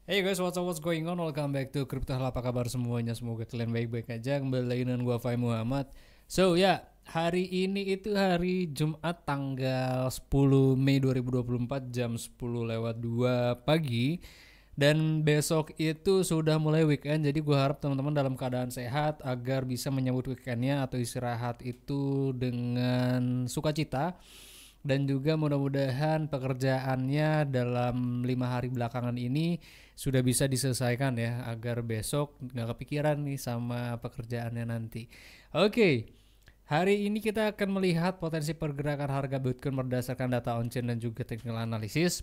Hey guys, what's going on? Welcome back to Crypto Hal. Apa kabar semuanya? Semoga kalian baik-baik aja. Kembali lagi dengan gua Fai Muhammad. So ya, hari ini itu hari Jumat tanggal 10 Mei 2024 jam 10 lewat 2 pagi. Dan besok itu sudah mulai weekend, jadi gua harap teman-teman dalam keadaan sehat agar bisa menyambut weekendnya atau istirahat itu dengan sukacita, dan juga mudah-mudahan pekerjaannya dalam 5 hari belakangan ini sudah bisa diselesaikan ya, agar besok nggak kepikiran nih sama pekerjaannya nanti. Oke, hari ini kita akan melihat potensi pergerakan harga Bitcoin berdasarkan data on-chain dan juga technical analysis.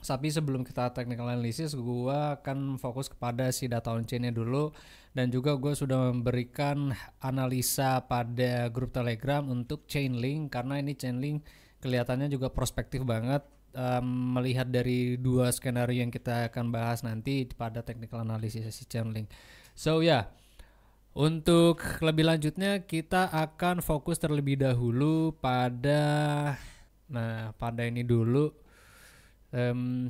Tapi sebelum kita technical analysis, gue akan fokus kepada si data on-chain-nya dulu. Dan juga gue sudah memberikan analisa pada grup Telegram untuk Chainlink, karena ini Chainlink kelihatannya juga prospektif banget, melihat dari dua skenario yang kita akan bahas nanti pada technical analysis si Chainlink. So ya, untuk lebih lanjutnya kita akan fokus terlebih dahulu pada ini dulu,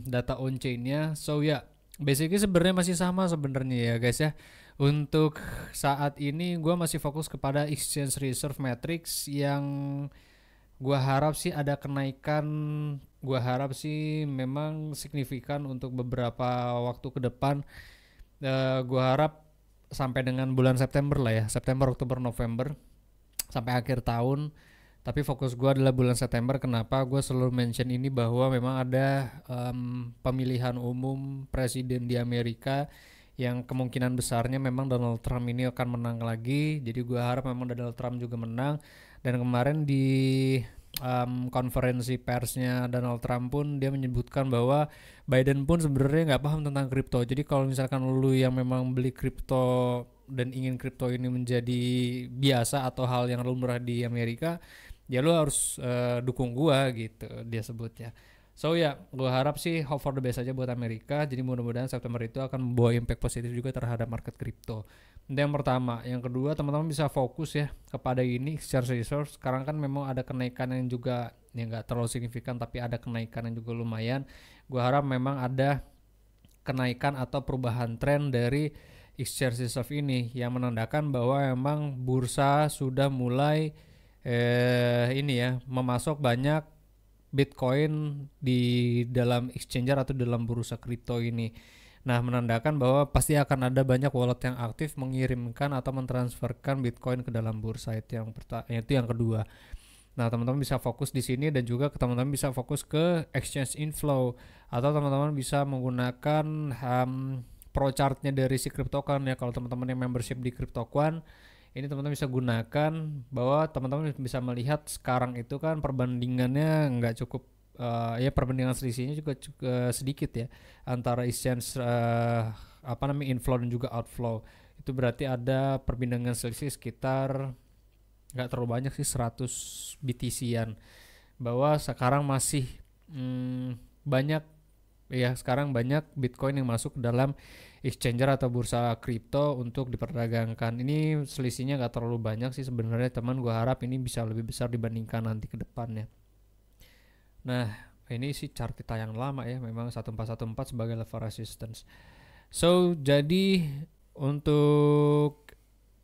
data on chain-nya. So ya, basically sebenarnya masih sama sebenarnya ya guys ya. Untuk saat ini gue masih fokus kepada exchange reserve matrix yang gue harap sih ada kenaikan. Gue harap sih memang signifikan untuk beberapa waktu ke depan. Gue harap sampai dengan bulan September lah ya, September, Oktober, November, sampai akhir tahun. Tapi fokus gue adalah bulan September. Kenapa gue selalu mention ini, bahwa memang ada pemilihan umum presiden di Amerika yang kemungkinan besarnya memang Donald Trump ini akan menang lagi. Jadi gue harap memang Donald Trump juga menang. Dan kemarin di konferensi persnya Donald Trump pun dia menyebutkan bahwa Biden pun sebenarnya nggak paham tentang kripto. Jadi kalau misalkan lu yang memang beli kripto dan ingin kripto ini menjadi biasa atau hal yang lumrah di Amerika, ya lu harus dukung gua gitu, dia sebut ya. So ya, gua harap sih hope for the best aja buat Amerika. Jadi mudah-mudahan September itu akan membawa impact positif juga terhadap market kripto. Itu yang pertama. Yang kedua, teman-teman bisa fokus ya kepada ini exchange resource. Sekarang kan memang ada kenaikan yang juga yang nggak terlalu signifikan, tapi ada kenaikan yang juga lumayan. Gua harap memang ada kenaikan atau perubahan tren dari exchange reserve ini yang menandakan bahwa memang bursa sudah mulai ini ya, memasok banyak Bitcoin di dalam exchanger atau dalam bursa kripto ini. Nah, menandakan bahwa pasti akan ada banyak wallet yang aktif mengirimkan atau mentransferkan Bitcoin ke dalam bursa. Itu yang kedua. Nah, teman-teman bisa fokus di sini, dan juga teman-teman bisa fokus ke exchange inflow, atau teman-teman bisa menggunakan pro chartnya dari si CryptoQuant ya. Kalau teman-teman yang membership di CryptoQuant, ini teman-teman bisa gunakan, bahwa teman-teman bisa melihat sekarang itu kan perbandingannya nggak cukup, ya perbandingan selisihnya juga cukup sedikit ya, antara exchange inflow dan juga outflow. Itu berarti ada perbandingan selisih sekitar nggak terlalu banyak sih, 100 BTC-an, bahwa sekarang masih banyak ya, sekarang banyak Bitcoin yang masuk dalam exchanger atau bursa kripto untuk diperdagangkan. Ini selisihnya nggak terlalu banyak sih sebenarnya teman. Gue harap ini bisa lebih besar dibandingkan nanti ke depannya. Nah, ini sih chart kita yang lama ya, memang 1414 sebagai level resistance. So, jadi untuk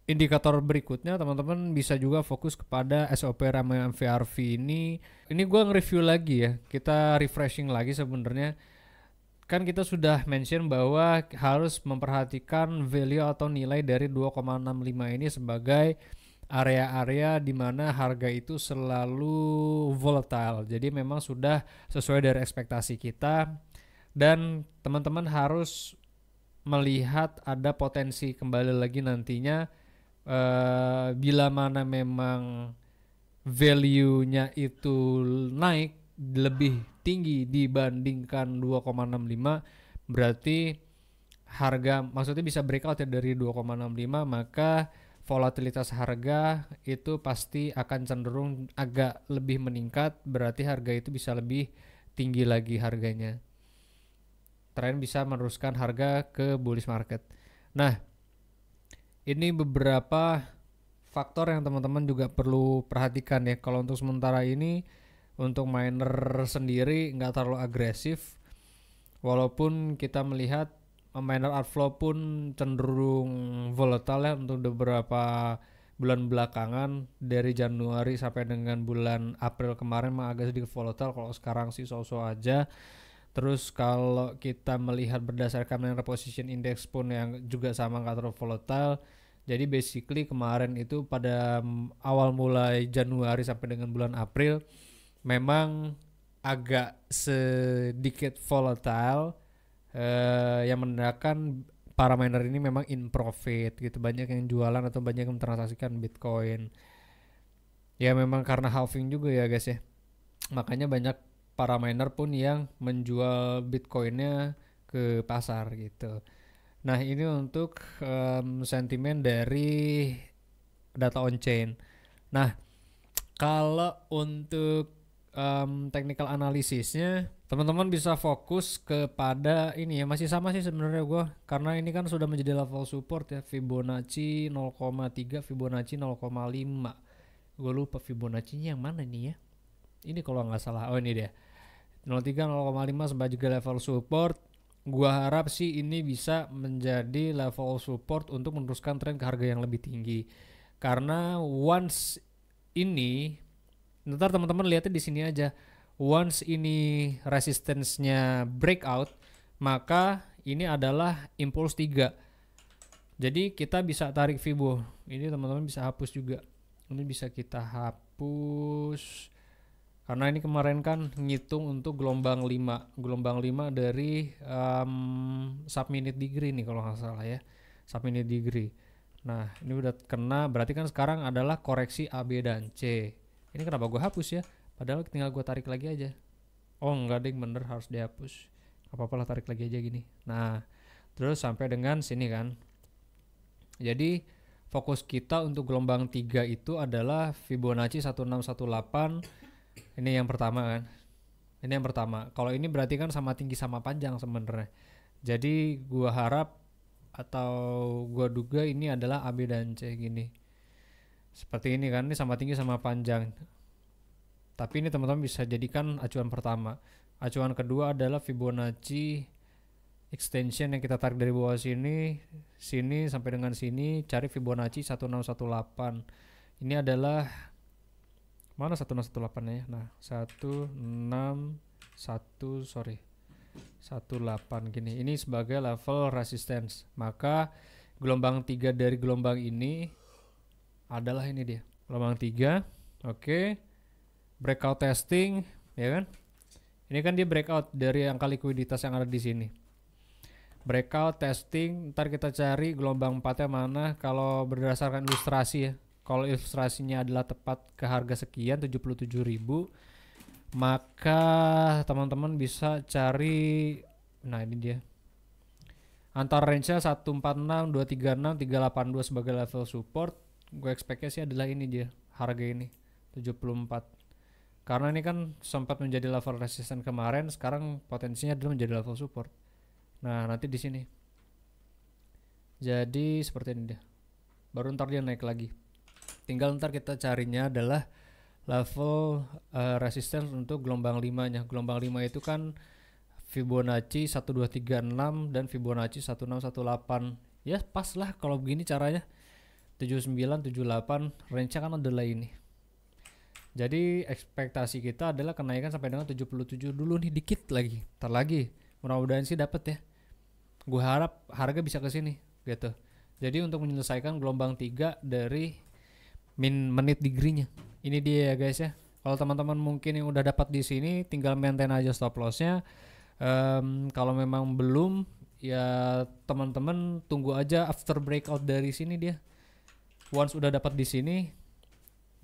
indikator berikutnya, teman-teman bisa juga fokus kepada SOP Ramai MVRV ini. Ini gue nge-review lagi ya, kita refreshing lagi sebenarnya. Kan kita sudah mention bahwa harus memperhatikan value atau nilai dari 2,65 ini sebagai area-area di mana harga itu selalu volatile. Jadi memang sudah sesuai dari ekspektasi kita, dan teman-teman harus melihat ada potensi kembali lagi nantinya, bila mana memang value-nya itu naik lebih tinggi dibandingkan 2,65, berarti harga maksudnya bisa breakout ya dari 2,65, maka volatilitas harga itu pasti akan cenderung agak lebih meningkat, berarti harga itu bisa lebih tinggi lagi harganya. Tren bisa meneruskan harga ke bullish market. Nah, ini beberapa faktor yang teman-teman juga perlu perhatikan ya. Kalau untuk sementara ini, untuk miner sendiri nggak terlalu agresif, walaupun kita melihat minor outflow pun cenderung volatile ya untuk beberapa bulan belakangan. Dari Januari sampai dengan bulan April kemarin mah agak sedikit volatile, kalau sekarang sih so-so aja. Terus kalau kita melihat berdasarkan minor position index pun yang juga sama nggak terlalu volatile. Jadi basically kemarin itu pada awal mulai Januari sampai dengan bulan April memang agak sedikit volatile, yang menandakan para miner ini memang in profit gitu, banyak yang jualan atau banyak yang mentransaksikan Bitcoin. Ya memang karena halving juga ya guys ya, makanya banyak para miner pun yang menjual Bitcoinnya ke pasar gitu. Nah ini untuk sentimen dari data on chain. Nah kalau untuk technical analisisnya, teman-teman bisa fokus kepada ini ya, masih sama sih sebenarnya gue, karena ini kan sudah menjadi level support ya, Fibonacci 0,3, Fibonacci 0,5. Gue lupa Fibonacci-nya yang mana nih ya. Ini kalau nggak salah, oh ini dia. 0,3 0,5 sebagai level support. Gua harap sih ini bisa menjadi level support untuk meneruskan tren ke harga yang lebih tinggi. Karena once ini, ntar teman-teman lihatnya di sini aja. Once ini resistance-nya breakout, maka ini adalah impulse 3. Jadi kita bisa tarik Fibo. Ini teman-teman bisa hapus juga. Ini bisa kita hapus. Karena ini kemarin kan ngitung untuk gelombang 5. Gelombang 5 dari sub-minute degree nih kalau nggak salah ya. Sub-minute degree. Nah ini udah kena, berarti kan sekarang adalah koreksi A, B, dan C. Ini kenapa gue hapus ya? Padahal tinggal gue tarik lagi aja. Oh enggak deh, bener harus dihapus. Apa-apa lah, tarik lagi aja gini. Nah terus sampai dengan sini kan. Jadi fokus kita untuk gelombang 3 itu adalah Fibonacci 1618. Ini yang pertama kan. Ini yang pertama. Kalau ini berarti kan sama tinggi sama panjang sebenarnya. Jadi gua harap atau gua duga ini adalah A, B, dan C gini. Seperti ini kan, ini sama tinggi sama panjang. Tapi ini teman-teman bisa jadikan acuan pertama. Acuan kedua adalah Fibonacci extension yang kita tarik dari bawah sini, sini sampai dengan sini, cari Fibonacci 1618. Ini adalah mana 1618 ya? Nah, 18 gini. Ini sebagai level resistance. Maka gelombang 3 dari gelombang ini adalah ini dia. Gelombang 3. Oke. Breakout testing, ya kan? Ini kan dia breakout dari angka likuiditas yang ada di sini. Breakout testing, ntar kita cari gelombang 4-nya mana kalau berdasarkan ilustrasi ya. Kalau ilustrasinya adalah tepat ke harga sekian 77.000, maka teman-teman bisa cari, nah ini dia, antara range-nya 146, 236, 382 sebagai level support. Gue expect-nya sih adalah ini dia, harga ini 74. Karena ini kan sempat menjadi level resistance kemarin, sekarang potensinya adalah menjadi level support. Nah nanti di sini, jadi seperti ini dia, baru ntar dia naik lagi. Tinggal ntar kita carinya adalah level resistance untuk gelombang 5 nya. Gelombang 5 itu kan Fibonacci 1236 dan Fibonacci 1618. Ya pas lah kalau begini caranya. 79, 78 range-nya kan adalah ini. Jadi ekspektasi kita adalah kenaikan sampai dengan 77 dulu nih, dikit lagi. Ntar lagi mudah-mudahan sih dapat ya. Gue harap harga bisa ke sini gitu. Jadi untuk menyelesaikan gelombang 3 dari menit degree-nya. Ini dia ya guys ya. Kalau teman-teman mungkin yang udah dapat di sini, tinggal maintain aja stop loss-nya. Kalau memang belum, ya teman-teman tunggu aja after breakout dari sini dia. Once udah dapat di sini,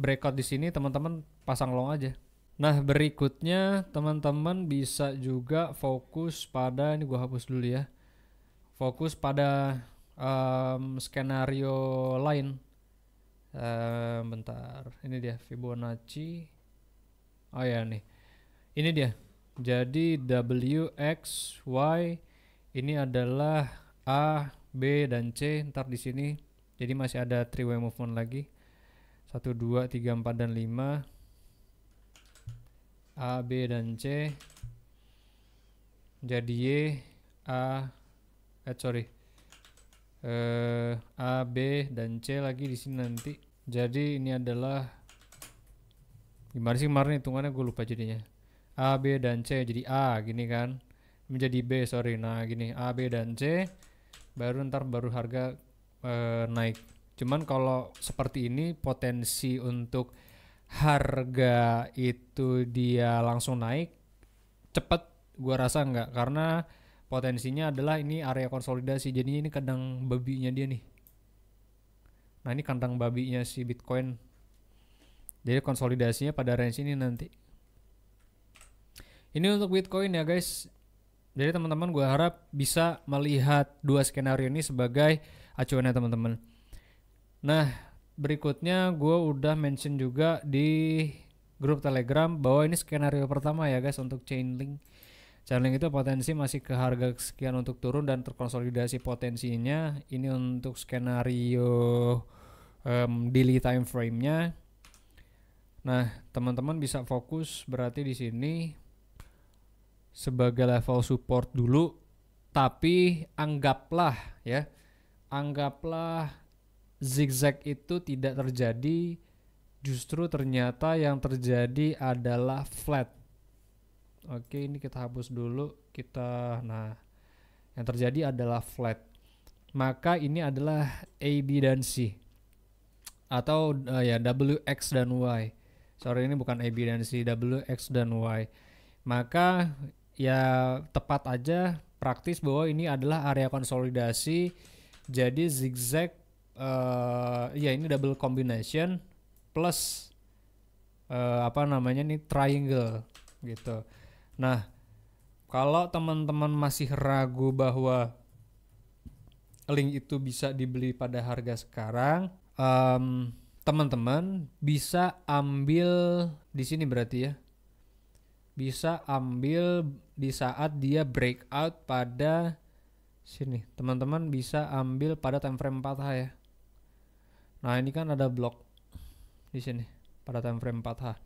breakout di sini, teman-teman pasang long aja. Nah berikutnya teman-teman bisa juga fokus pada, ini gua hapus dulu ya. Fokus pada skenario lain. Bentar, ini dia Fibonacci. Oh ya nih, ini dia. Jadi W, X, Y ini adalah A, B, dan C. Ntar di sini. Jadi masih ada 3-way movement lagi. 1, 2, 3, 4, dan 5. A, B, dan C. Jadi Y, A, sorry, A, B, dan C lagi di sini nanti. Jadi ini adalah gimana sih kemarin hitungannya, gue lupa jadinya. A, B, dan C jadi A gini kan, menjadi B, sorry. Nah gini, A, B, dan C, baru ntar baru harga naik. Cuman kalau seperti ini potensi untuk harga itu dia langsung naik cepet, gua rasa enggak, karena potensinya adalah ini area konsolidasi. Jadinya ini kandang babinya dia nih. Nah ini kandang babinya si Bitcoin. Jadi konsolidasinya pada range ini nanti. Ini untuk Bitcoin ya guys. Jadi teman-teman gue harap bisa melihat dua skenario ini sebagai acuannya teman-teman. Nah berikutnya gue udah mention juga di grup Telegram bahwa ini skenario pertama ya guys untuk Chainlink. Chainlink itu potensi masih ke harga sekian untuk turun dan terkonsolidasi potensinya. Ini untuk skenario daily time frame-nya. Nah, teman-teman bisa fokus berarti di sini sebagai level support dulu, tapi anggaplah zigzag itu tidak terjadi, justru ternyata yang terjadi adalah flat. Oke, ini kita hapus dulu, nah, yang terjadi adalah flat. Maka ini adalah A, B, dan C atau W, X, dan Y. Sorry, ini bukan A, B, dan C, W, X, dan Y. Maka ya tepat aja praktis bahwa ini adalah area konsolidasi. Jadi zigzag ini double combination plus triangle gitu. Nah, kalau teman-teman masih ragu bahwa link itu bisa dibeli pada harga sekarang, teman-teman bisa ambil di sini berarti ya. Bisa ambil di saat dia breakout pada sini. Teman-teman bisa ambil pada time frame 4H ya. Nah, ini kan ada blok di sini pada time frame 4H.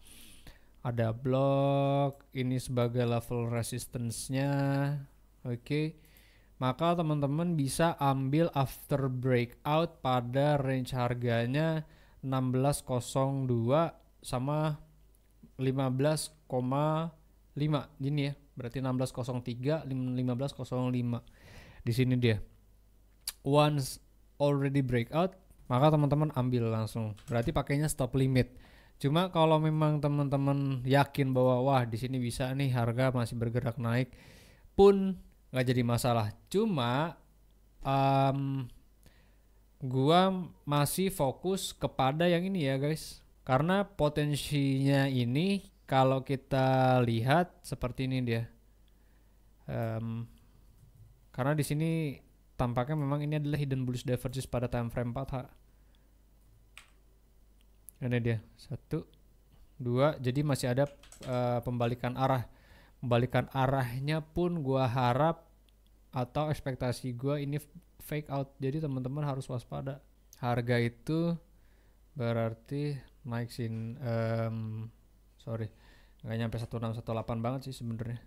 Ada blok ini sebagai level resistance-nya. Oke. Maka teman-teman bisa ambil after breakout pada range harganya 16.02 sama 15,5 gini ya. Berarti 16.03 15.05. Di sini dia. Once already breakout, maka teman-teman ambil langsung. Berarti pakainya stop limit. Cuma kalau memang teman-teman yakin bahwa wah di sini bisa nih harga masih bergerak naik pun nggak jadi masalah. Cuma gua masih fokus kepada yang ini ya guys, karena potensinya ini kalau kita lihat seperti ini dia. Karena di sini tampaknya memang ini adalah hidden bullish divergence pada time frame 4H. Ini dia 1, 2, jadi masih ada pembalikan arah. Pembalikan arahnya pun gua harap atau ekspektasi gua ini fake out. Jadi teman-teman harus waspada. Harga itu berarti naik nggak nyampe 1618 banget sih sebenarnya.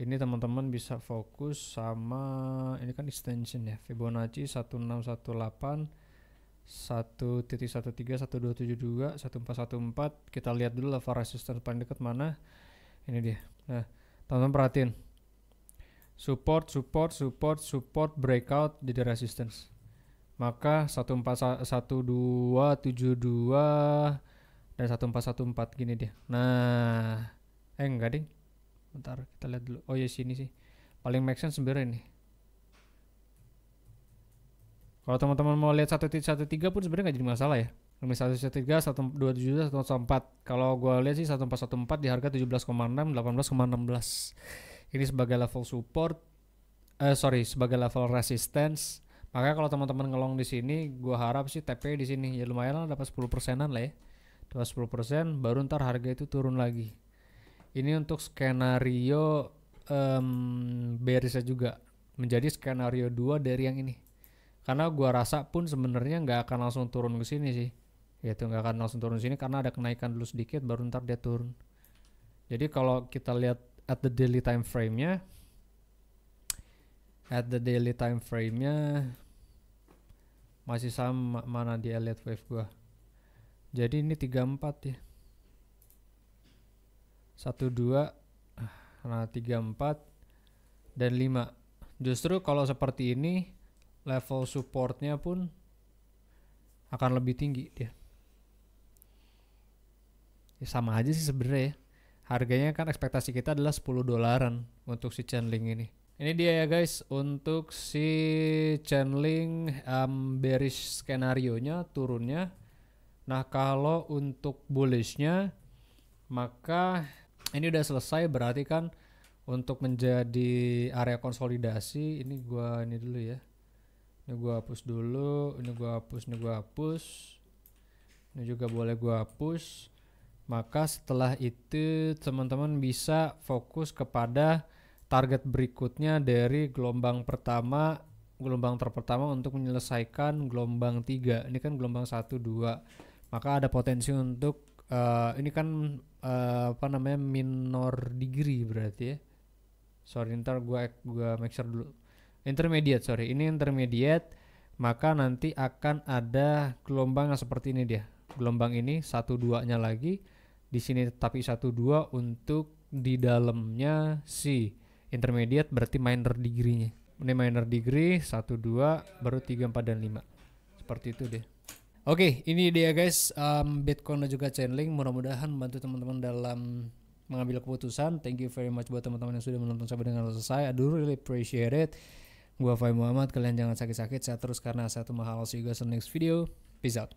Ini teman-teman bisa fokus sama ini kan extension ya, Fibonacci 1618, 1.13, 1272, 1414. Kita lihat dulu level resistance paling dekat mana. Ini dia. Nah, teman-teman perhatiin. Support breakout jadi resistance. Maka 1272 dan 1414 gini dia. Nah, enggak ding. Bentar, kita lihat dulu. Oh ya sini sih. Paling make sense sebenarnya ini. Kalau teman-teman mau lihat 1.13 pun sebenarnya nggak jadi masalah ya. Misalnya 1.13, 1.272, 1.14. Kalau gue lihat sih 1.414 di harga 17,6, 18,16. Ini sebagai level support, sebagai level resistance. Makanya kalau teman-teman ngelong di sini, gue harap sih TP di sini ya lumayan lah, dapat 10%-an lah ya. Dapat 10%, baru ntar harga itu turun lagi. Ini untuk skenario bearish juga menjadi skenario 2 dari yang ini. Karena gua rasa pun sebenarnya nggak akan langsung turun ke sini sih. Yaitu nggak akan langsung turun sini karena ada kenaikan dulu sedikit baru ntar dia turun. Jadi kalau kita lihat at the daily time frame-nya, At the daily time frame-nya masih sama, mana di Elliott Wave gua. Jadi ini 34 ya. 1 2 nah 34 dan 5. Justru kalau seperti ini level supportnya pun akan lebih tinggi dia. Ya sama aja sih sebenarnya ya. Harganya kan ekspektasi kita adalah $10 untuk si Chainlink ini. Ini dia ya guys untuk si Chainlink bearish skenario-nya turunnya. Nah kalau untuk bullishnya maka ini udah selesai, berarti kan untuk menjadi area konsolidasi ini gua ini dulu ya. Ini gua hapus dulu, ini gua hapus, ini gua hapus. Ini juga boleh gua hapus. Maka setelah itu teman-teman bisa fokus kepada target berikutnya dari gelombang pertama, gelombang terpertama untuk menyelesaikan gelombang 3. Ini kan gelombang 1 2. Maka ada potensi untuk ini kan apa namanya minor degree berarti ya. Sorry, ntar gua make sure dulu. Intermediate, sorry. Ini intermediate, maka nanti akan ada gelombang yang seperti ini dia. Gelombang ini 1 2-nya lagi di sini tapi 1 2 untuk di dalamnya si intermediate berarti minor degree-nya. Ini minor degree 1 2 baru 3 4 dan 5. Seperti itu deh. Oke, ini dia guys Bitcoin dan juga Chainlink, mudah-mudahan membantu teman-teman dalam mengambil keputusan. Thank you very much buat teman-teman yang sudah menonton sampai dengan selesai. I do really appreciate it. Gua Fai Muhammad, kalian jangan sakit-sakit, sehat terus karena satu mahal. See you guys in the next video. Peace out.